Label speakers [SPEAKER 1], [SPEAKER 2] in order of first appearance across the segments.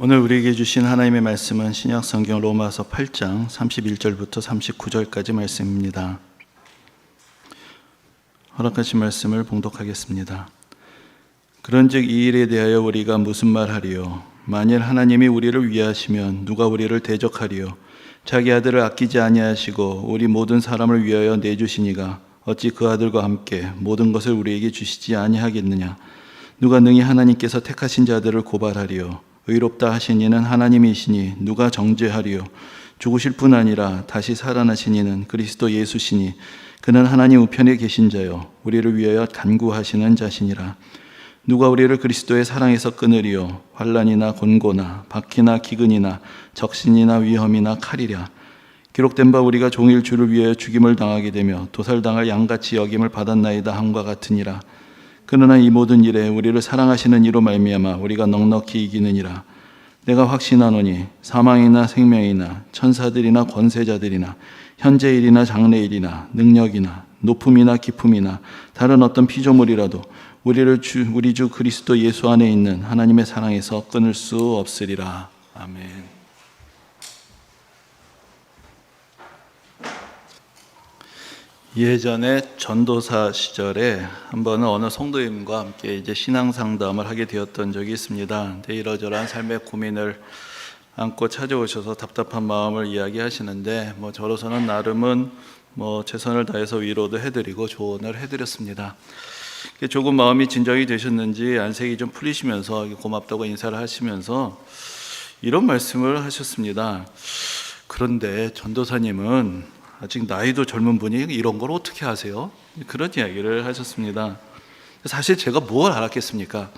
[SPEAKER 1] 오늘 우리에게 주신 하나님의 말씀은 신약성경 로마서 8장 31절부터 39절까지 말씀입니다. 허락하신 말씀을 봉독하겠습니다. 그런즉 이 일에 대하여 우리가 무슨 말하리요? 만일 하나님이 우리를 위하시면 누가 우리를 대적하리요? 자기 아들을 아끼지 아니하시고 우리 모든 사람을 위하여 내주시니가 어찌 그 아들과 함께 모든 것을 우리에게 주시지 아니하겠느냐? 누가 능히 하나님께서 택하신 자들을 고발하리요? 의롭다 하신 이는 하나님이시니 누가 정죄하리요? 죽으실 뿐 아니라 다시 살아나신 이는 그리스도 예수시니 그는 하나님 우편에 계신 자요 우리를 위하여 간구하시는 자시니라. 누가 우리를 그리스도의 사랑에서 끊으리요? 환난이나 곤고나 박해나 기근이나 적신이나 위험이나 칼이랴. 기록된 바 우리가 종일 주를 위하여 죽임을 당하게 되며 도살당할 양같이 여김을 받았나이다 함과 같으니라. 그러나 이 모든 일에 우리를 사랑하시는 이로 말미암아 우리가 넉넉히 이기느니라. 내가 확신하노니 사망이나 생명이나 천사들이나 권세자들이나 현재일이나 장래일이나 능력이나 높음이나 깊음이나 다른 어떤 피조물이라도 우리를 우리 주 그리스도 예수 안에 있는 하나님의 사랑에서 끊을 수 없으리라. 아멘. 예전에 전도사 시절에 한 번은 어느 성도님과 함께 이제 신앙 상담을 하게 되었던 적이 있습니다. 근데 이러저러한 삶의 고민을 안고 찾아오셔서 답답한 마음을 이야기하시는데 저로서는 나름은 최선을 다해서 위로도 해드리고 조언을 해드렸습니다. 조금 마음이 진정이 되셨는지 안색이 좀 풀리시면서 고맙다고 인사를 하시면서 이런 말씀을 하셨습니다. 그런데 전도사님은 아직 나이도 젊은 분이 이런 걸 어떻게 아세요? 그런 이야기를 하셨습니다. 사실 제가 뭘 알았겠습니까?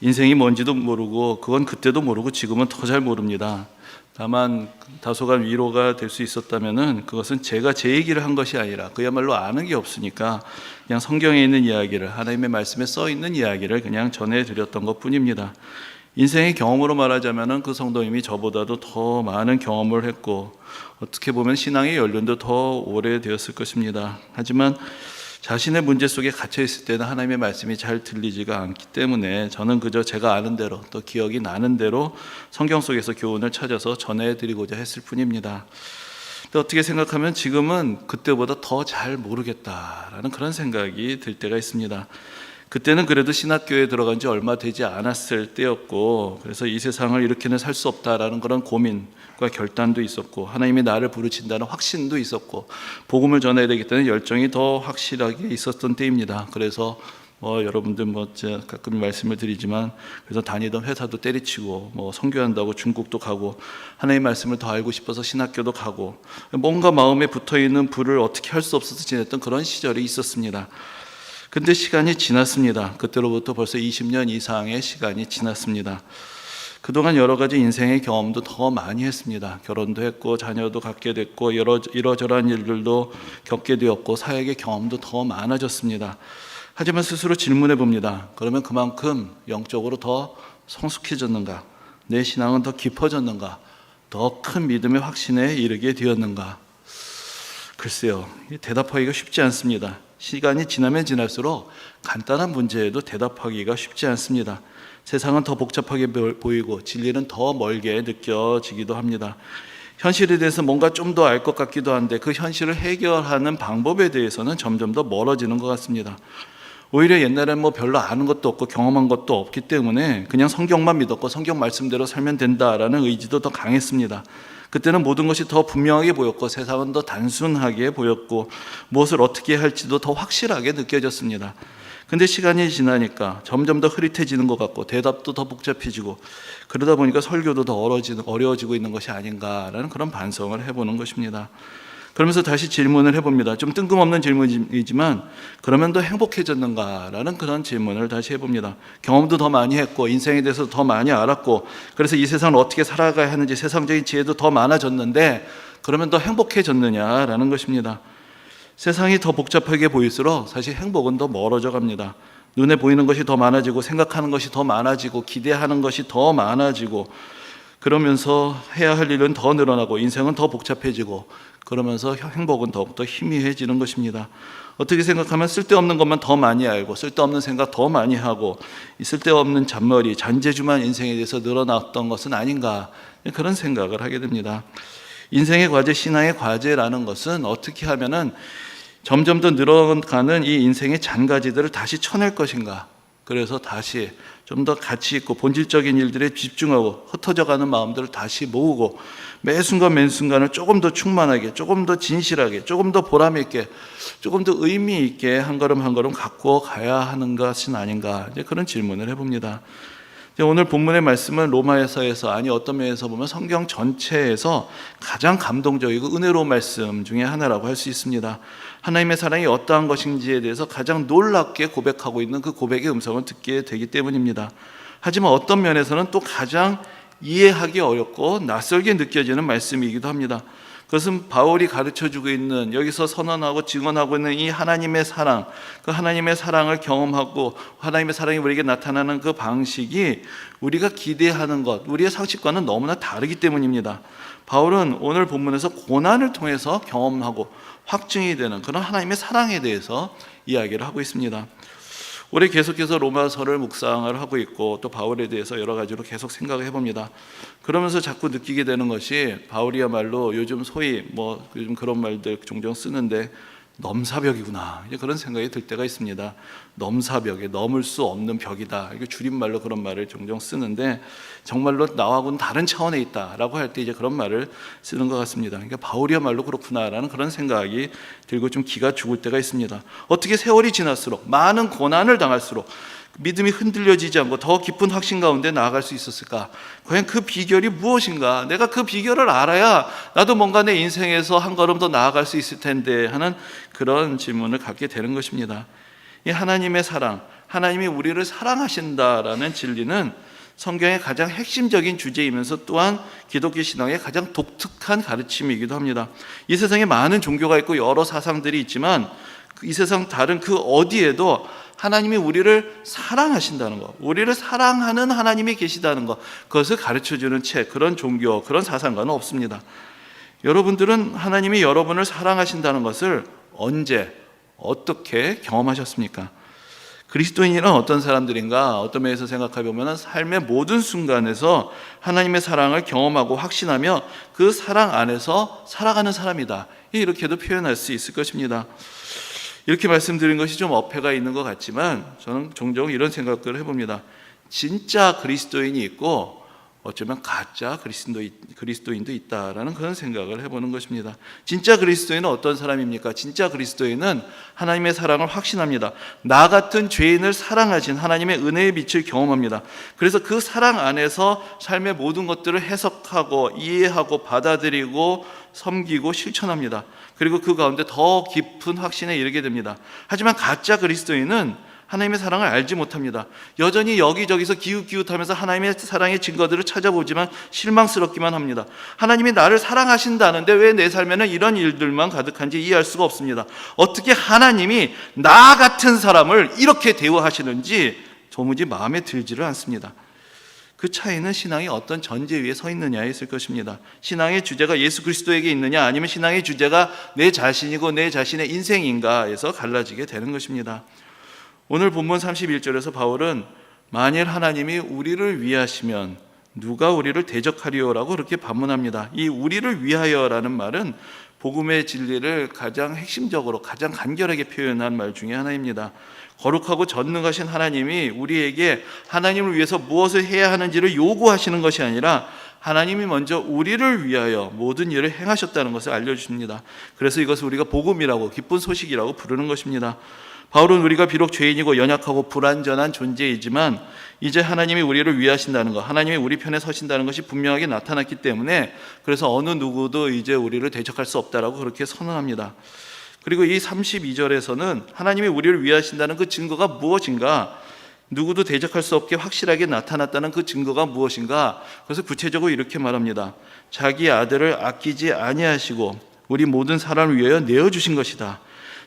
[SPEAKER 1] 인생이 뭔지도 모르고 그건 그때도 모르고 지금은 더 잘 모릅니다. 다만 다소간 위로가 될 수 있었다면은 그것은 제가 제 얘기를 한 것이 아니라 그야말로 아는 게 없으니까 그냥 성경에 있는 이야기를, 하나님의 말씀에 써 있는 이야기를 그냥 전해드렸던 것뿐입니다. 인생의 경험으로 말하자면 그 성도님이 저보다도 더 많은 경험을 했고 어떻게 보면 신앙의 연륜도 더 오래되었을 것입니다. 하지만 자신의 문제 속에 갇혀 있을 때는 하나님의 말씀이 잘 들리지가 않기 때문에 저는 그저 제가 아는 대로 또 기억이 나는 대로 성경 속에서 교훈을 찾아서 전해드리고자 했을 뿐입니다. 근데 어떻게 생각하면 지금은 그때보다 더 잘 모르겠다라는 그런 생각이 들 때가 있습니다. 그때는 그래도 신학교에 들어간 지 얼마 되지 않았을 때였고 그래서 이 세상을 이렇게는 살 수 없다라는 그런 고민과 결단도 있었고 하나님이 나를 부르신다는 확신도 있었고 복음을 전해야 되겠다는 열정이 더 확실하게 있었던 때입니다. 그래서 여러분들 제가 가끔 말씀을 드리지만 그래서 다니던 회사도 때리치고 선교한다고 중국도 가고 하나님의 말씀을 더 알고 싶어서 신학교도 가고 뭔가 마음에 붙어있는 불을 어떻게 할 수 없어서 지냈던 그런 시절이 있었습니다. 근데 시간이 지났습니다. 그때로부터 벌써 20년 이상의 시간이 지났습니다. 그동안 여러 가지 인생의 경험도 더 많이 했습니다. 결혼도 했고 자녀도 갖게 됐고 이러저러한 일들도 겪게 되었고 사역의 경험도 더 많아졌습니다. 하지만 스스로 질문해 봅니다. 그러면 그만큼 영적으로 더 성숙해졌는가? 내 신앙은 더 깊어졌는가? 더 큰 믿음의 확신에 이르게 되었는가? 글쎄요, 대답하기가 쉽지 않습니다. 시간이 지나면 지날수록 간단한 문제에도 대답하기가 쉽지 않습니다. 세상은 더 복잡하게 보이고 진리는 더 멀게 느껴지기도 합니다. 현실에 대해서 뭔가 좀 더 알 것 같기도 한데 그 현실을 해결하는 방법에 대해서는 점점 더 멀어지는 것 같습니다. 오히려 옛날에는 별로 아는 것도 없고 경험한 것도 없기 때문에 그냥 성경만 믿었고 성경 말씀대로 살면 된다라는 의지도 더 강했습니다. 그때는 모든 것이 더 분명하게 보였고 세상은 더 단순하게 보였고 무엇을 어떻게 할지도 더 확실하게 느껴졌습니다. 근데 시간이 지나니까 점점 더 흐릿해지는 것 같고 대답도 더 복잡해지고 그러다 보니까 설교도 더 어려워지고 있는 것이 아닌가라는 그런 반성을 해보는 것입니다. 그러면서 다시 질문을 해봅니다. 좀 뜬금없는 질문이지만 그러면 더 행복해졌는가라는 그런 질문을 다시 해봅니다. 경험도 더 많이 했고 인생에 대해서 더 많이 알았고 그래서 이 세상을 어떻게 살아가야 하는지 세상적인 지혜도 더 많아졌는데 그러면 더 행복해졌느냐라는 것입니다. 세상이 더 복잡하게 보일수록 사실 행복은 더 멀어져 갑니다. 눈에 보이는 것이 더 많아지고 생각하는 것이 더 많아지고 기대하는 것이 더 많아지고 그러면서 해야 할 일은 더 늘어나고 인생은 더 복잡해지고 그러면서 행복은 더욱더 희미해지는 것입니다. 어떻게 생각하면 쓸데없는 것만 더 많이 알고 쓸데없는 생각 더 많이 하고 이 쓸데없는 잔머리, 잔재주만 인생에 대해서 늘어났던 것은 아닌가, 그런 생각을 하게 됩니다. 인생의 과제, 신앙의 과제라는 것은 어떻게 하면은 점점 더 늘어가는 이 인생의 잔가지들을 다시 쳐낼 것인가, 그래서 다시 좀 더 가치 있고 본질적인 일들에 집중하고 흩어져가는 마음들을 다시 모으고 매 순간 매 순간을 조금 더 충만하게, 조금 더 진실하게, 조금 더 보람 있게, 조금 더 의미 있게 한 걸음 한 걸음 갖고 가야 하는 것은 아닌가, 이제 그런 질문을 해봅니다. 오늘 본문의 말씀은 로마서에서, 아니 어떤 면에서 보면 성경 전체에서 가장 감동적이고 은혜로운 말씀 중에 하나라고 할 수 있습니다. 하나님의 사랑이 어떠한 것인지에 대해서 가장 놀랍게 고백하고 있는 그 고백의 음성을 듣게 되기 때문입니다. 하지만 어떤 면에서는 또 가장 이해하기 어렵고 낯설게 느껴지는 말씀이기도 합니다. 그것은 바울이 가르쳐주고 있는, 여기서 선언하고 증언하고 있는 이 하나님의 사랑, 그 하나님의 사랑을 경험하고 하나님의 사랑이 우리에게 나타나는 그 방식이 우리가 기대하는 것, 우리의 상식과는 너무나 다르기 때문입니다. 바울은 오늘 본문에서 고난을 통해서 경험하고 확증이 되는 그런 하나님의 사랑에 대해서 이야기를 하고 있습니다. 올해 계속해서 로마서를 묵상을 하고 있고 또 바울에 대해서 여러 가지로 계속 생각을 해봅니다. 그러면서 자꾸 느끼게 되는 것이, 바울이야말로 요즘 소위 요즘 그런 말들 종종 쓰는데 넘사벽이구나, 이제 그런 생각이 들 때가 있습니다. 넘사벽에, 넘을 수 없는 벽이다, 이게 줄임말로 그런 말을 종종 쓰는데 정말로 나하고는 다른 차원에 있다라고 할 때 이제 그런 말을 쓰는 것 같습니다. 그러니까 바울이야말로 그렇구나라는 그런 생각이 들고 좀 기가 죽을 때가 있습니다. 어떻게 세월이 지날수록, 많은 고난을 당할수록 믿음이 흔들려지지 않고 더 깊은 확신 가운데 나아갈 수 있었을까? 과연 그 비결이 무엇인가? 내가 그 비결을 알아야 나도 뭔가 내 인생에서 한 걸음 더 나아갈 수 있을 텐데 하는 그런 질문을 갖게 되는 것입니다. 이 하나님의 사랑, 하나님이 우리를 사랑하신다라는 진리는 성경의 가장 핵심적인 주제이면서 또한 기독교 신앙의 가장 독특한 가르침이기도 합니다. 이 세상에 많은 종교가 있고 여러 사상들이 있지만 이 세상 다른 그 어디에도 하나님이 우리를 사랑하신다는 것, 우리를 사랑하는 하나님이 계시다는 것, 그것을 가르쳐주는 책, 그런 종교, 그런 사상과는 없습니다. 여러분들은 하나님이 여러분을 사랑하신다는 것을 언제, 어떻게 경험하셨습니까? 그리스도인이란 어떤 사람들인가? 어떤 면에서 생각해 보면 삶의 모든 순간에서 하나님의 사랑을 경험하고 확신하며 그 사랑 안에서 살아가는 사람이다, 이렇게도 표현할 수 있을 것입니다. 이렇게 말씀드린 것이 좀 어폐가 있는 것 같지만 저는 종종 이런 생각들을 해봅니다. 진짜 그리스도인이 있고 어쩌면 가짜 그리스도인도 있다라는 그런 생각을 해보는 것입니다. 진짜 그리스도인은 어떤 사람입니까? 진짜 그리스도인은 하나님의 사랑을 확신합니다. 나 같은 죄인을 사랑하신 하나님의 은혜의 빛을 경험합니다. 그래서 그 사랑 안에서 삶의 모든 것들을 해석하고 이해하고 받아들이고 섬기고 실천합니다. 그리고 그 가운데 더 깊은 확신에 이르게 됩니다. 하지만 가짜 그리스도인은 하나님의 사랑을 알지 못합니다. 여전히 여기저기서 기웃기웃하면서 하나님의 사랑의 증거들을 찾아보지만 실망스럽기만 합니다. 하나님이 나를 사랑하신다는데 왜 내 삶에는 이런 일들만 가득한지 이해할 수가 없습니다. 어떻게 하나님이 나 같은 사람을 이렇게 대우하시는지 도무지 마음에 들지를 않습니다. 그 차이는 신앙이 어떤 전제 위에 서 있느냐에 있을 것입니다. 신앙의 주제가 예수 그리스도에게 있느냐, 아니면 신앙의 주제가 내 자신이고 내 자신의 인생인가에서 갈라지게 되는 것입니다. 오늘 본문 31절에서 바울은 만일 하나님이 우리를 위하시면 누가 우리를 대적하리요라고 그렇게 반문합니다. 이 우리를 위하여라는 말은 복음의 진리를 가장 핵심적으로 가장 간결하게 표현한 말 중에 하나입니다. 거룩하고 전능하신 하나님이 우리에게 하나님을 위해서 무엇을 해야 하는지를 요구하시는 것이 아니라 하나님이 먼저 우리를 위하여 모든 일을 행하셨다는 것을 알려주십니다. 그래서 이것을 우리가 복음이라고, 기쁜 소식이라고 부르는 것입니다. 바울은 우리가 비록 죄인이고 연약하고 불완전한 존재이지만 이제 하나님이 우리를 위하신다는 것, 하나님이 우리 편에 서신다는 것이 분명하게 나타났기 때문에 그래서 어느 누구도 이제 우리를 대적할 수 없다라고 그렇게 선언합니다. 그리고 이 32절에서는 하나님이 우리를 위하신다는 그 증거가 무엇인가, 누구도 대적할 수 없게 확실하게 나타났다는 그 증거가 무엇인가, 그래서 구체적으로 이렇게 말합니다. 자기 아들을 아끼지 아니하시고 우리 모든 사람을 위하여 내어주신 것이다.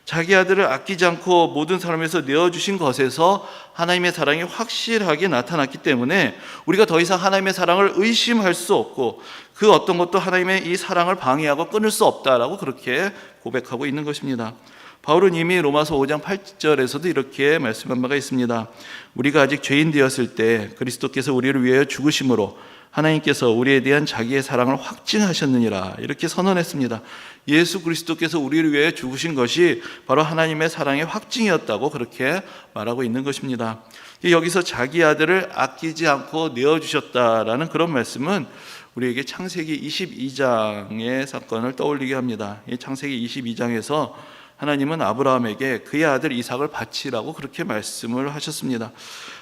[SPEAKER 1] 자기 아들을 아끼지 않고 모든 사람에서 내어주신 것에서 하나님의 사랑이 확실하게 나타났기 때문에 우리가 더 이상 하나님의 사랑을 의심할 수 없고 그 어떤 것도 하나님의 이 사랑을 방해하고 끊을 수 없다라고 그렇게 고백하고 있는 것입니다. 바울은 이미 로마서 5장 8절에서도 이렇게 말씀한 바가 있습니다. 우리가 아직 죄인 되었을 때 그리스도께서 우리를 위하여 죽으심으로 하나님께서 우리에 대한 자기의 사랑을 확증하셨느니라, 이렇게 선언했습니다. 예수 그리스도께서 우리를 위해 죽으신 것이 바로 하나님의 사랑의 확증이었다고 그렇게 말하고 있는 것입니다. 여기서 자기 아들을 아끼지 않고 내어주셨다라는 그런 말씀은 우리에게 창세기 22장의 사건을 떠올리게 합니다. 이 창세기 22장에서 하나님은 아브라함에게 그의 아들 이삭을 바치라고 그렇게 말씀을 하셨습니다.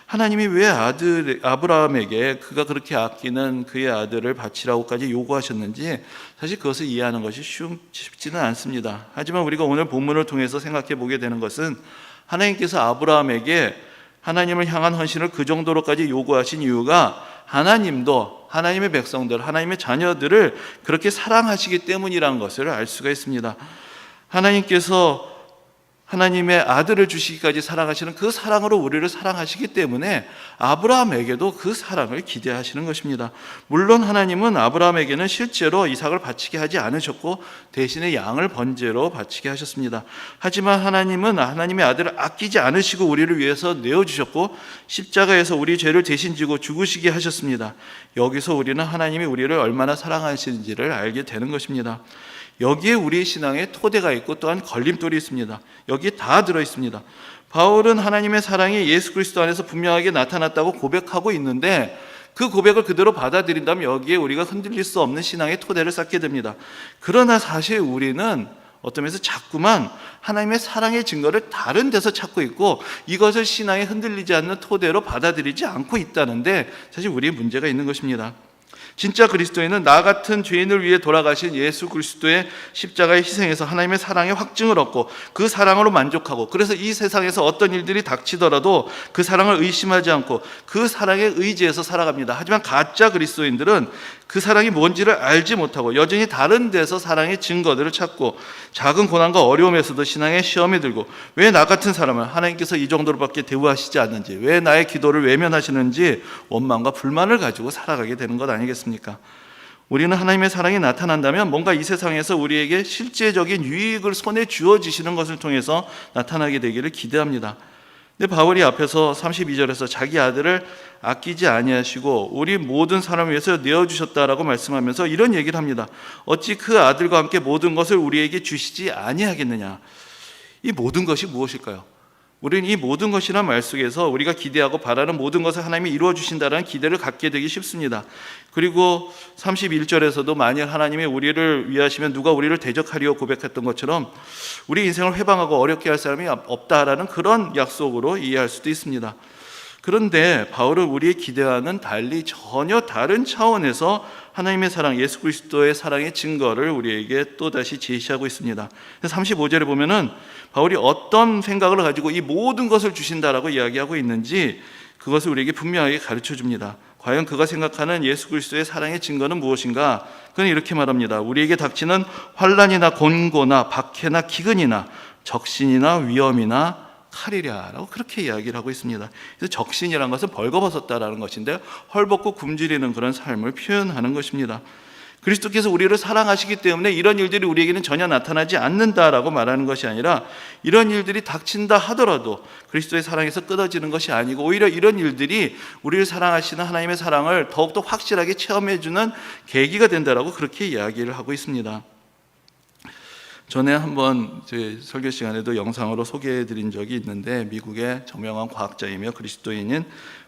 [SPEAKER 1] 하나님이 왜 아브라함에게 그가 그렇게 아끼는 그의 아들을 바치라고까지 요구하셨는지 사실 그것을 이해하는 것이 쉽지는 않습니다. 하지만 우리가 오늘 본문을 통해서 생각해 보게 되는 것은 하나님께서 아브라함에게 하나님을 향한 헌신을 그 정도로까지 요구하신 이유가 하나님도 하나님의 백성들, 하나님의 자녀들을 그렇게 사랑하시기 때문이라는 것을 알 수가 있습니다. 하나님께서 하나님의 아들을 주시기까지 사랑하시는 그 사랑으로 우리를 사랑하시기 때문에 아브라함에게도 그 사랑을 기대하시는 것입니다. 물론 하나님은 아브라함에게는 실제로 이삭을 바치게 하지 않으셨고 대신에 양을 번제로 바치게 하셨습니다. 하지만 하나님은 하나님의 아들을 아끼지 않으시고 우리를 위해서 내어주셨고 십자가에서 우리 죄를 대신 지고 죽으시게 하셨습니다. 여기서 우리는 하나님이 우리를 얼마나 사랑하시는지를 알게 되는 것입니다. 여기에 우리의 신앙에 토대가 있고 또한 걸림돌이 있습니다. 여기에 다 들어있습니다. 바울은 하나님의 사랑이 예수 그리스도 안에서 분명하게 나타났다고 고백하고 있는데 그 고백을 그대로 받아들인다면 여기에 우리가 흔들릴 수 없는 신앙의 토대를 쌓게 됩니다. 그러나 사실 우리는 어떤 면에서 자꾸만 하나님의 사랑의 증거를 다른 데서 찾고 있고 이것을 신앙에 흔들리지 않는 토대로 받아들이지 않고 있다는데 사실 우리의 문제가 있는 것입니다. 진짜 그리스도인은 나 같은 죄인을 위해 돌아가신 예수 그리스도의 십자가의 희생에서 하나님의 사랑의 확증을 얻고 그 사랑으로 만족하고, 그래서 이 세상에서 어떤 일들이 닥치더라도 그 사랑을 의심하지 않고 그 사랑에 의지해서 살아갑니다. 하지만 가짜 그리스도인들은 그 사랑이 뭔지를 알지 못하고 여전히 다른 데서 사랑의 증거들을 찾고 작은 고난과 어려움에서도 신앙의 시험에 들고 왜 나 같은 사람을 하나님께서 이 정도로밖에 대우하시지 않는지, 왜 나의 기도를 외면하시는지 원망과 불만을 가지고 살아가게 되는 것 아니겠습니까? 우리는 하나님의 사랑이 나타난다면 뭔가 이 세상에서 우리에게 실제적인 유익을 손에 쥐어지시는 것을 통해서 나타나게 되기를 기대합니다. 근데 바울이 앞에서 32절에서 자기 아들을 아끼지 아니하시고 우리 모든 사람을 위해서 내어주셨다라고 말씀하면서 이런 얘기를 합니다. 어찌 그 아들과 함께 모든 것을 우리에게 주시지 아니하겠느냐. 이 모든 것이 무엇일까요? 우리는 이 모든 것이란 말 속에서 우리가 기대하고 바라는 모든 것을 하나님이 이루어 주신다는 기대를 갖게 되기 쉽습니다. 그리고 31절에서도 만일 하나님이 우리를 위하시면 누가 우리를 대적하리요 고백했던 것처럼 우리 인생을 회방하고 어렵게 할 사람이 없다라는 그런 약속으로 이해할 수도 있습니다. 그런데 바울은 우리의 기대와는 달리 전혀 다른 차원에서 하나님의 사랑, 예수 그리스도의 사랑의 증거를 우리에게 또다시 제시하고 있습니다. 35절에 보면은 바울이 어떤 생각을 가지고 이 모든 것을 주신다라고 이야기하고 있는지 그것을 우리에게 분명하게 가르쳐 줍니다. 과연 그가 생각하는 예수 그리스도의 사랑의 증거는 무엇인가? 그는 이렇게 말합니다. 우리에게 닥치는 환난이나 곤고나 박해나 기근이나 적신이나 위험이나 칼이랴라고 그렇게 이야기를 하고 있습니다. 그래서 적신이라는 것은 벌거벗었다라는 것인데 헐벗고 굶주리는 그런 삶을 표현하는 것입니다. 그리스도께서 우리를 사랑하시기 때문에 이런 일들이 우리에게는 전혀 나타나지 않는다라고 말하는 것이 아니라 이런 일들이 닥친다 하더라도 그리스도의 사랑에서 끊어지는 것이 아니고 오히려 이런 일들이 우리를 사랑하시는 하나님의 사랑을 더욱더 확실하게 체험해주는 계기가 된다라고 그렇게 이야기를 하고 있습니다. 전에 한번 제 설교 시간에도 영상으로 소개해드린 적이 있는데 미국의 저명한 과학자이며 그리스도인인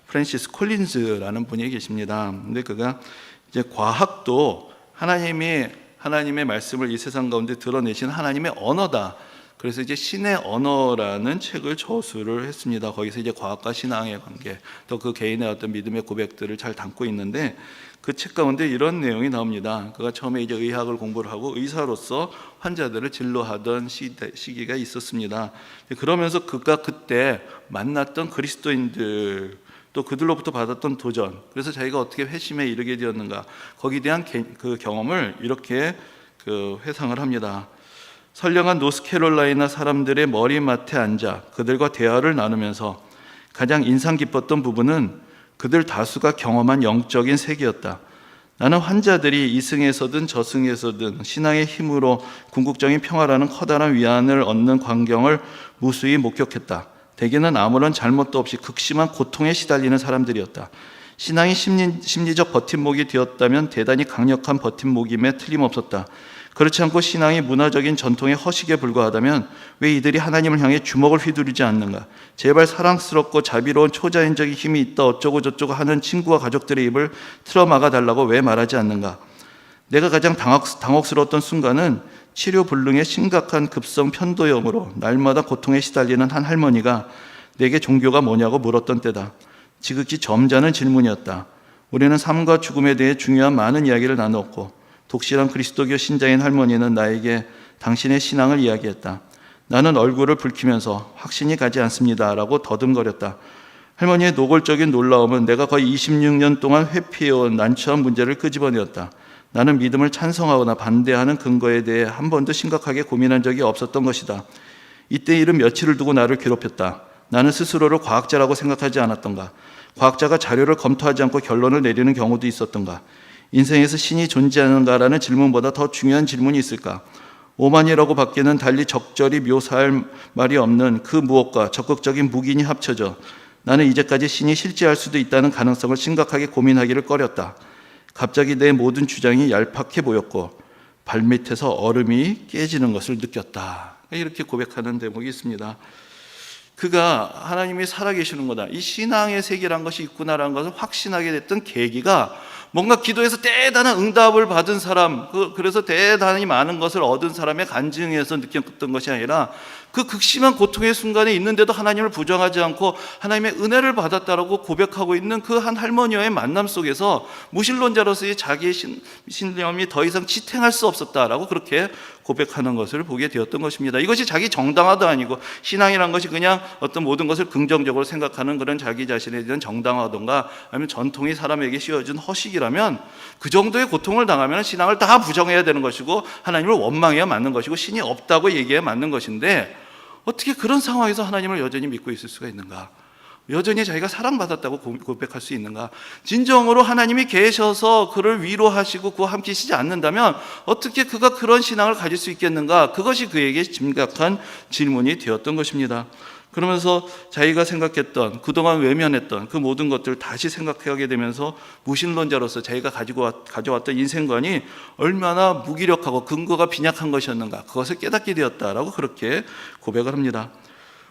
[SPEAKER 1] 프랜시스 콜린즈라는 분이 계십니다. 근데 그가 이제 과학도 하나님의 말씀을 이 세상 가운데 드러내신 하나님의 언어다. 그래서 이제 신의 언어라는 책을 저술을 했습니다. 거기서 이제 과학과 신앙의 관계, 또 그 개인의 어떤 믿음의 고백들을 잘 담고 있는데 그 책 가운데 이런 내용이 나옵니다. 그가 처음에 이제 의학을 공부를 하고 의사로서 환자들을 진료하던 시기가 있었습니다. 그러면서 그가 그때 만났던 그리스도인들, 또 그들로부터 받았던 도전, 그래서 자기가 어떻게 회심에 이르게 되었는가, 거기에 대한 그 경험을 이렇게 회상을 합니다. 선량한 노스캐롤라이나 사람들의 머리맡에 앉아 그들과 대화를 나누면서 가장 인상 깊었던 부분은 그들 다수가 경험한 영적인 세계였다. 나는 환자들이 이승에서든 저승에서든 신앙의 힘으로 궁극적인 평화라는 커다란 위안을 얻는 광경을 무수히 목격했다. 대개는 아무런 잘못도 없이 극심한 고통에 시달리는 사람들이었다. 신앙이 심리적 버팀목이 되었다면 대단히 강력한 버팀목임에 틀림없었다. 그렇지 않고 신앙이 문화적인 전통의 허식에 불과하다면 왜 이들이 하나님을 향해 주먹을 휘두르지 않는가? 제발 사랑스럽고 자비로운 초자연적인 힘이 있다 어쩌고 저쩌고 하는 친구와 가족들의 입을 틀어막아 달라고 왜 말하지 않는가? 내가 가장 당혹스러웠던 순간은 치료불능의 심각한 급성 편도염으로 날마다 고통에 시달리는 한 할머니가 내게 종교가 뭐냐고 물었던 때다. 지극히 점잖은 질문이었다. 우리는 삶과 죽음에 대해 중요한 많은 이야기를 나누었고 독실한 그리스도교 신자인 할머니는 나에게 당신의 신앙을 이야기했다. 나는 얼굴을 붉히면서 확신이 가지 않습니다 라고 더듬거렸다. 할머니의 노골적인 놀라움은 내가 거의 26년 동안 회피해온 난처한 문제를 끄집어내었다. 나는 믿음을 찬성하거나 반대하는 근거에 대해 한 번도 심각하게 고민한 적이 없었던 것이다. 이때 일은 며칠을 두고 나를 괴롭혔다. 나는 스스로를 과학자라고 생각하지 않았던가? 과학자가 자료를 검토하지 않고 결론을 내리는 경우도 있었던가? 인생에서 신이 존재하는가라는 질문보다 더 중요한 질문이 있을까? 오만이라고 밖에는 달리 적절히 묘사할 말이 없는 그 무엇과 적극적인 묵인이 합쳐져 나는 이제까지 신이 실제할 수도 있다는 가능성을 심각하게 고민하기를 꺼렸다. 갑자기 내 모든 주장이 얄팍해 보였고 발밑에서 얼음이 깨지는 것을 느꼈다. 이렇게 고백하는 대목이 있습니다. 그가 하나님이 살아계시는 거다, 이 신앙의 세계란 것이 있구나라는 것을 확신하게 됐던 계기가 뭔가 기도에서 대단한 응답을 받은 사람, 그래서 대단히 많은 것을 얻은 사람의 간증에서 느꼈던 것이 아니라 그 극심한 고통의 순간에 있는데도 하나님을 부정하지 않고 하나님의 은혜를 받았다라고 고백하고 있는 그 한 할머니와의 만남 속에서 무신론자로서의 자기의 신념이 더 이상 지탱할 수 없었다라고 그렇게 고백하는 것을 보게 되었던 것입니다. 이것이 자기 정당화도 아니고 신앙이란 것이 그냥 어떤 모든 것을 긍정적으로 생각하는 그런 자기 자신에 대한 정당화던가 아니면 전통이 사람에게 씌워준 허식이라면 그 정도의 고통을 당하면 신앙을 다 부정해야 되는 것이고 하나님을 원망해야 맞는 것이고 신이 없다고 얘기해야 맞는 것인데 어떻게 그런 상황에서 하나님을 여전히 믿고 있을 수가 있는가? 여전히 자기가 사랑받았다고 고백할 수 있는가? 진정으로 하나님이 계셔서 그를 위로하시고 그와 함께 계시지 않는다면 어떻게 그가 그런 신앙을 가질 수 있겠는가? 그것이 그에게 심각한 질문이 되었던 것입니다. 그러면서 자기가 생각했던, 그동안 외면했던 그 모든 것들을 다시 생각하게 되면서 무신론자로서 자기가 가져왔던 인생관이 얼마나 무기력하고 근거가 빈약한 것이었는가, 그것을 깨닫게 되었다라고 그렇게 고백을 합니다.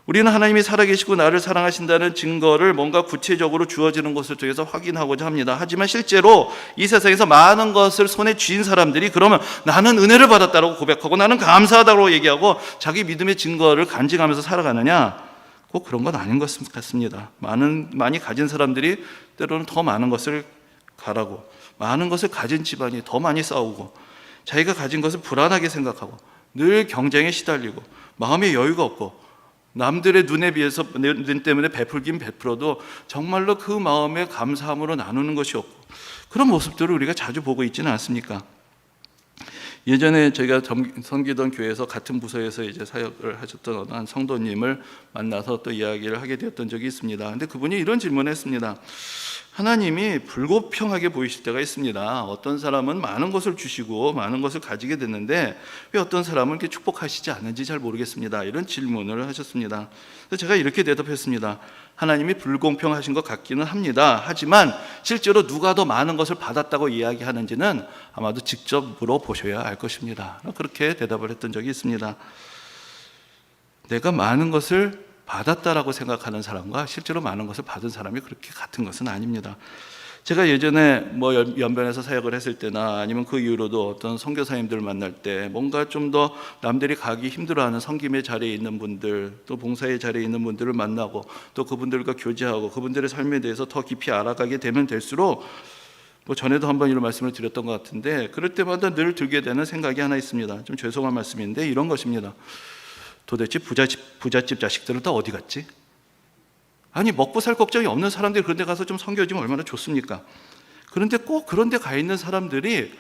[SPEAKER 1] 우리는 하나님이 살아계시고 나를 사랑하신다는 증거를 뭔가 구체적으로 주어지는 것을 통해서 확인하고자 합니다. 하지만 실제로 이 세상에서 많은 것을 손에 쥐인 사람들이 그러면 나는 은혜를 받았다고 고백하고 나는 감사하다고 얘기하고 자기 믿음의 증거를 간직하면서 살아가느냐? 꼭 그런 건 아닌 것 같습니다. 많이 가진 사람들이 때로는 더 많은 것을 가라고, 많은 것을 가진 집안이 더 많이 싸우고 자기가 가진 것을 불안하게 생각하고 늘 경쟁에 시달리고 마음의 여유가 없고 남들의 눈에 비해서 눈 때문에 베풀긴 베풀어도 정말로 그 마음의 감사함으로 나누는 것이 없고 그런 모습들을 우리가 자주 보고 있지는 않습니까? 예전에 저희가 섬기던 교회에서 같은 부서에서 이제 사역을 하셨던 어느 한 성도님을 만나서 또 이야기를 하게 되었던 적이 있습니다. 근데 그분이 이런 질문을 했습니다. 하나님이 불공평하게 보이실 때가 있습니다. 어떤 사람은 많은 것을 주시고 많은 것을 가지게 됐는데 왜 어떤 사람은 이렇게 축복하시지 않는지 잘 모르겠습니다. 이런 질문을 하셨습니다. 그래서 제가 이렇게 대답했습니다. 하나님이 불공평하신 것 같기는 합니다. 하지만 실제로 누가 더 많은 것을 받았다고 이야기하는지는 아마도 직접 물어보셔야 알 것입니다. 그렇게 대답을 했던 적이 있습니다. 내가 많은 것을 받았다라고 생각하는 사람과 실제로 많은 것을 받은 사람이 그렇게 같은 것은 아닙니다. 제가 예전에 연변에서 사역을 했을 때나 아니면 그 이후로도 어떤 선교사님들을 만날 때 뭔가 좀 더 남들이 가기 힘들어하는 섬김의 자리에 있는 분들, 또 봉사의 자리에 있는 분들을 만나고 또 그분들과 교제하고 그분들의 삶에 대해서 더 깊이 알아가게 되면 될수록 전에도 한번 이런 말씀을 드렸던 것 같은데 그럴 때마다 늘 들게 되는 생각이 하나 있습니다. 좀 죄송한 말씀인데 이런 것입니다. 도대체 부잣집 자식들은 다 어디 갔지? 아니 먹고 살 걱정이 없는 사람들이 그런 데 가서 좀 섬겨주면 얼마나 좋습니까? 그런데 꼭 그런 데 가 있는 사람들이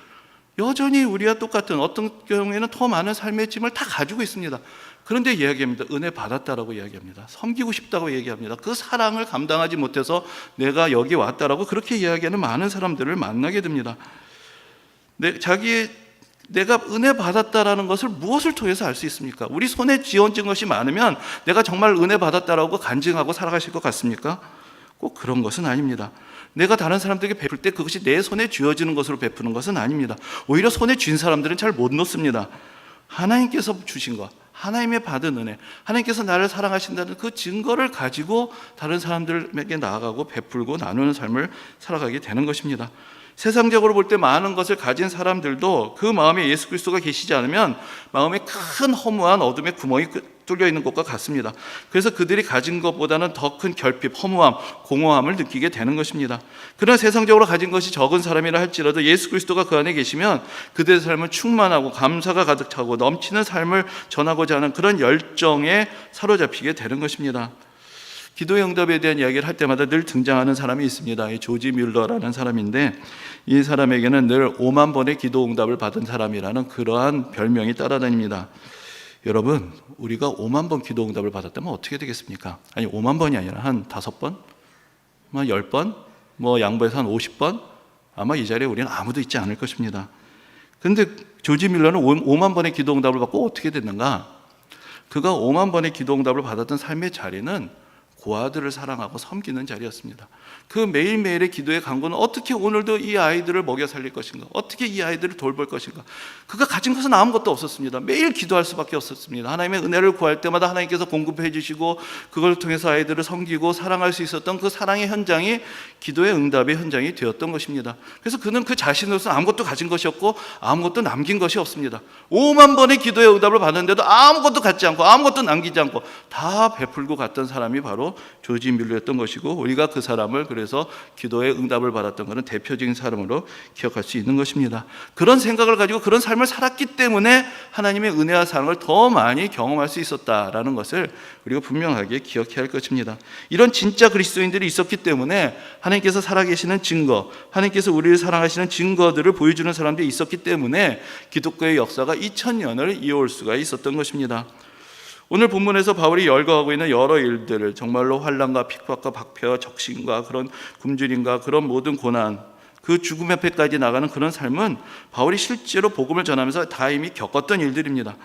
[SPEAKER 1] 여전히 우리와 똑같은, 어떤 경우에는 더 많은 삶의 짐을 다 가지고 있습니다. 그런데 이야기합니다. 은혜 받았다라고 이야기합니다. 섬기고 싶다고 얘기합니다. 그 사랑을 감당하지 못해서 내가 여기 왔다라고 그렇게 이야기하는 많은 사람들을 만나게 됩니다. 내가 은혜 받았다라는 것을 무엇을 통해서 알 수 있습니까? 우리 손에 쥐어진 것이 많으면 내가 정말 은혜 받았다라고 간증하고 살아가실 것 같습니까? 꼭 그런 것은 아닙니다. 내가 다른 사람들에게 베풀 때 그것이 내 손에 쥐어지는 것으로 베푸는 것은 아닙니다. 오히려 손에 쥔 사람들은 잘 못 놓습니다. 하나님께서 주신 것, 하나님의 받은 은혜, 하나님께서 나를 사랑하신다는 그 증거를 가지고 다른 사람들에게 나아가고 베풀고 나누는 삶을 살아가게 되는 것입니다. 세상적으로 볼 때 많은 것을 가진 사람들도 그 마음에 예수 그리스도가 계시지 않으면 마음에 큰 허무한 어둠의 구멍이 뚫려 있는 것과 같습니다. 그래서 그들이 가진 것보다는 더 큰 결핍, 허무함, 공허함을 느끼게 되는 것입니다. 그러나 세상적으로 가진 것이 적은 사람이라 할지라도 예수 그리스도가 그 안에 계시면 그들의 삶은 충만하고 감사가 가득 차고 넘치는 삶을 전하고자 하는 그런 열정에 사로잡히게 되는 것입니다. 기도의 응답에 대한 이야기를 할 때마다 늘 등장하는 사람이 있습니다. 이 조지 뮬러라는 사람인데, 이 사람에게는 늘 5만 번의 기도 응답을 받은 사람이라는 그러한 별명이 따라다닙니다. 여러분, 우리가 5만 번 기도 응답을 받았다면 어떻게 되겠습니까? 아니, 5만 번이 아니라 한 5번? 10번? 양보해서 한 50번? 아마 이 자리에 우리는 아무도 있지 않을 것입니다. 그런데 조지 뮬러는 5만 번의 기도 응답을 받고 어떻게 됐는가? 그가 5만 번의 기도 응답을 받았던 삶의 자리는 고아들을 사랑하고 섬기는 자리였습니다. 그 매일매일의 기도의 강구는 어떻게 오늘도 이 아이들을 먹여 살릴 것인가, 어떻게 이 아이들을 돌볼 것인가. 그가 가진 것은 아무것도 없었습니다. 매일 기도할 수밖에 없었습니다. 하나님의 은혜를 구할 때마다 하나님께서 공급해 주시고 그걸 통해서 아이들을 섬기고 사랑할 수 있었던 그 사랑의 현장이 기도의 응답의 현장이 되었던 것입니다. 그래서 그는 그 자신으로서 아무것도 가진 것이 없고 아무것도 남긴 것이 없습니다. 5만 번의 기도의 응답을 받았는데도 아무것도 갖지 않고 아무것도 남기지 않고 다 베풀고 갔던 사람이 바로 조지 뮬러였던 것이고, 우리가 그 사람을 그래서 기도의 응답을 받았던 것은 대표적인 사람으로 기억할 수 있는 것입니다. 그런 생각을 가지고 그런 삶을 살았기 때문에 하나님의 은혜와 사랑을 더 많이 경험할 수 있었다라는 것을 우리가 분명하게 기억해야 할 것입니다. 이런 진짜 그리스도인들이 있었기 때문에 하나님께서 살아계시는 증거, 하나님께서 우리를 사랑하시는 증거들을 보여주는 사람들이 있었기 때문에 기독교의 역사가 2000년을 이어올 수가 있었던 것입니다. 오늘 본문에서 바울이 열거하고 있는 여러 일들을, 정말로 환난과 핍박과 박해와 적신과 그런 굶주림과 그런 모든 고난, 그 죽음 앞에까지 나가는 그런 삶은 바울이 실제로 복음을 전하면서 다 이미 겪었던 일들입니다.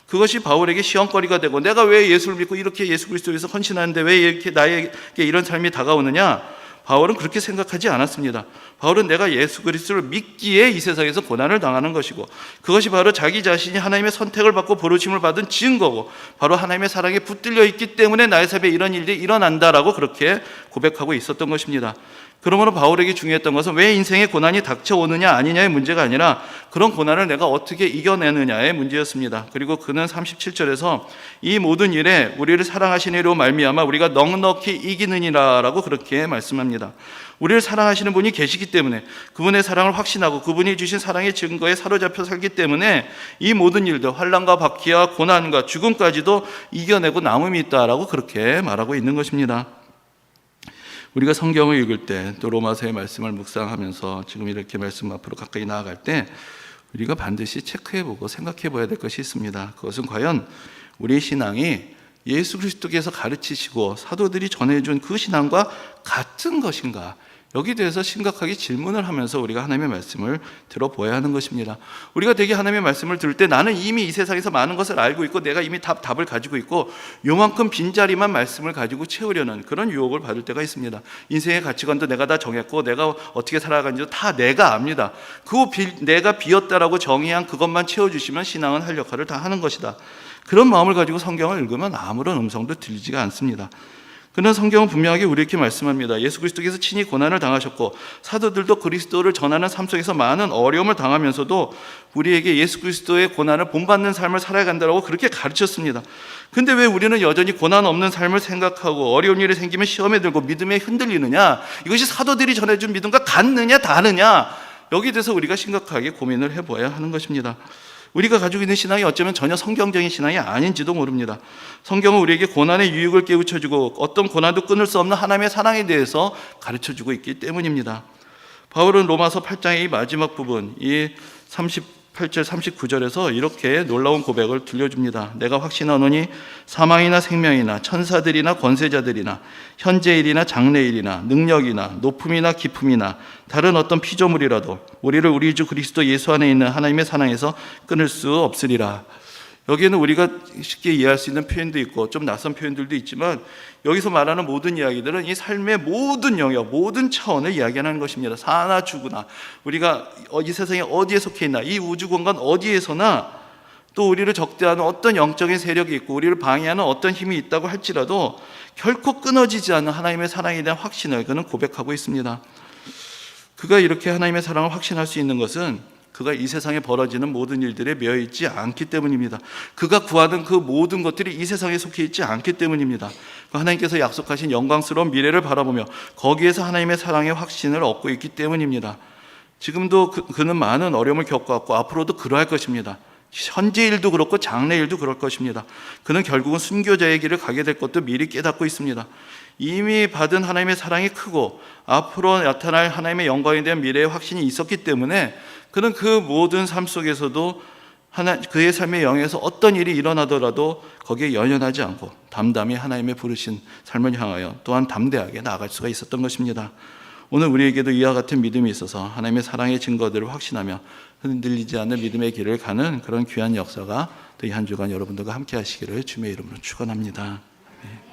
[SPEAKER 1] 그것이 바울에게 시험거리가 되고, 내가 왜 예수를 믿고 이렇게 예수 그리스도에 위해서 헌신하는데 왜 이렇게 나에게 이런 삶이 다가오느냐? 바울은 그렇게 생각하지 않았습니다. 바울은 내가 예수 그리스도를 믿기에 이 세상에서 고난을 당하는 것이고, 그것이 바로 자기 자신이 하나님의 선택을 받고 부르심을 받은 증거고, 바로 하나님의 사랑에 붙들려 있기 때문에 나의 삶에 이런 일이 일어난다라고 그렇게 고백하고 있었던 것입니다. 그러므로 바울에게 중요했던 것은 왜 인생에 고난이 닥쳐오느냐 아니냐의 문제가 아니라 그런 고난을 내가 어떻게 이겨내느냐의 문제였습니다. 그리고 그는 37절에서 이 모든 일에 우리를 사랑하시는 이로 말미암아 우리가 넉넉히 이기느니라라고 그렇게 말씀합니다. 우리를 사랑하시는 분이 계시기 때문에, 그분의 사랑을 확신하고 그분이 주신 사랑의 증거에 사로잡혀 살기 때문에 이 모든 일들, 환난과 박해와 고난과 죽음까지도 이겨내고 남음이 있다라고 그렇게 말하고 있는 것입니다. 우리가 성경을 읽을 때, 또 로마서의 말씀을 묵상하면서 지금 이렇게 말씀 앞으로 가까이 나아갈 때 우리가 반드시 체크해보고 생각해봐야 될 것이 있습니다. 그것은 과연 우리의 신앙이 예수 그리스도께서 가르치시고 사도들이 전해준 그 신앙과 같은 것인가? 여기에 대해서 심각하게 질문을 하면서 우리가 하나님의 말씀을 들어보아야 하는 것입니다. 우리가 되게 하나님의 말씀을 들을 때 나는 이미 이 세상에서 많은 것을 알고 있고 내가 이미 답을 가지고 있고 요만큼 빈자리만 말씀을 가지고 채우려는 그런 유혹을 받을 때가 있습니다. 인생의 가치관도 내가 다 정했고 내가 어떻게 살아가는지도 다 내가 압니다. 내가 비었다라고 정의한 그것만 채워주시면 신앙은 할 역할을 다 하는 것이다. 그런 마음을 가지고 성경을 읽으면 아무런 음성도 들리지가 않습니다. 그러나 성경은 분명하게 우리에게 말씀합니다. 예수 그리스도께서 친히 고난을 당하셨고 사도들도 그리스도를 전하는 삶 속에서 많은 어려움을 당하면서도 우리에게 예수 그리스도의 고난을 본받는 삶을 살아간다고 그렇게 가르쳤습니다. 근데 왜 우리는 여전히 고난 없는 삶을 생각하고 어려운 일이 생기면 시험에 들고 믿음에 흔들리느냐? 이것이 사도들이 전해준 믿음과 같느냐 다르냐? 여기에 대해서 우리가 심각하게 고민을 해봐야 하는 것입니다. 우리가 가지고 있는 신앙이 어쩌면 전혀 성경적인 신앙이 아닌지도 모릅니다. 성경은 우리에게 고난의 유익을 깨우쳐주고 어떤 고난도 끊을 수 없는 하나님의 사랑에 대해서 가르쳐주고 있기 때문입니다. 바울은 로마서 8장의 이 마지막 부분, 이 38절 39절에서 이렇게 놀라운 고백을 들려줍니다. 내가 확신하노니 사망이나 생명이나 천사들이나 권세자들이나 현재일이나 장래일이나 능력이나 높음이나 깊음이나 다른 어떤 피조물이라도 우리를 우리 주 그리스도 예수 안에 있는 하나님의 사랑에서 끊을 수 없으리라. 여기에는 우리가 쉽게 이해할 수 있는 표현도 있고 좀 낯선 표현들도 있지만, 여기서 말하는 모든 이야기들은 이 삶의 모든 영역, 모든 차원을 이야기하는 것입니다. 사나 죽으나, 우리가 이 세상에 어디에 속해 있나, 이 우주 공간 어디에서나 또 우리를 적대하는 어떤 영적인 세력이 있고 우리를 방해하는 어떤 힘이 있다고 할지라도 결코 끊어지지 않는 하나님의 사랑에 대한 확신을 그는 고백하고 있습니다. 그가 이렇게 하나님의 사랑을 확신할 수 있는 것은 그가 이 세상에 벌어지는 모든 일들에 매여 있지 않기 때문입니다. 그가 구하는 그 모든 것들이 이 세상에 속해 있지 않기 때문입니다. 하나님께서 약속하신 영광스러운 미래를 바라보며 거기에서 하나님의 사랑의 확신을 얻고 있기 때문입니다. 지금도 그는 많은 어려움을 겪어왔고 앞으로도 그러할 것입니다. 현재 일도 그렇고 장래 일도 그럴 것입니다. 그는 결국은 순교자의 길을 가게 될 것도 미리 깨닫고 있습니다. 이미 받은 하나님의 사랑이 크고 앞으로 나타날 하나님의 영광에 대한 미래의 확신이 있었기 때문에 그는 그 모든 삶 속에서도 그의 삶의 영역에서 어떤 일이 일어나더라도 거기에 연연하지 않고 담담히 하나님의 부르신 삶을 향하여 또한 담대하게 나아갈 수가 있었던 것입니다. 오늘 우리에게도 이와 같은 믿음이 있어서 하나님의 사랑의 증거들을 확신하며 흔들리지 않는 믿음의 길을 가는 그런 귀한 역사가 또 이 한 주간 여러분들과 함께 하시기를 주님의 이름으로 축원합니다. 네.